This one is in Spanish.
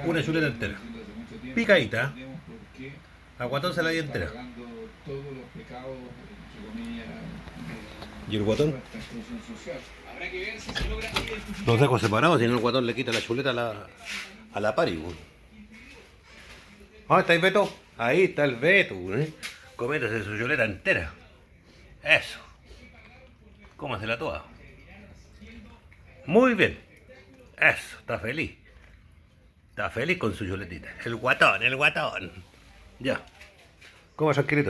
Una chuleta entera. Picadita. A Guatón se la di entera. ¿Y el Guatón? Los dejo separados, si no el Guatón le quita la chuleta a la pari. ¿Dónde está el Beto? Ahí está el Beto, comiéndose su chuleta entera. Eso. Cómasela toda. Muy bien. Eso, está feliz. Está feliz con su chuletita. El Guatón, el Guatón. Ya. Cómo se ha escrito.